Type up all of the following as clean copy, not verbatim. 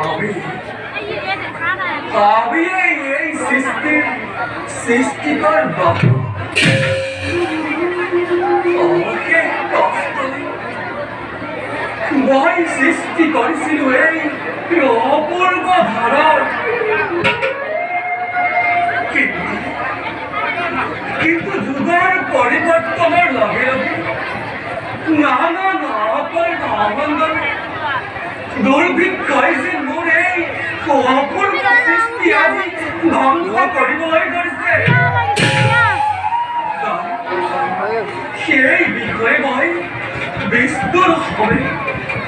আমি আমি এই সৃষ্টিকর বাবা আমাকে কষ্ট ভয় সৃষ্টি করেছিল এই অপূর্ব ধারার কিন্তু যুগের পরিবর্তনের লগে লগে নানা দুর্ভিক্ষ এসে মোর এই অপূর্ব সৃষ্টি আজি ধ্বংস করিবলৈ ধৰিছে সেই বিষয়ে মই বিস্তুর হবে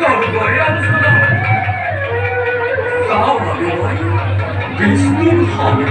করবই আলোচনা তাও ভাবে মই বিস্তুর হবে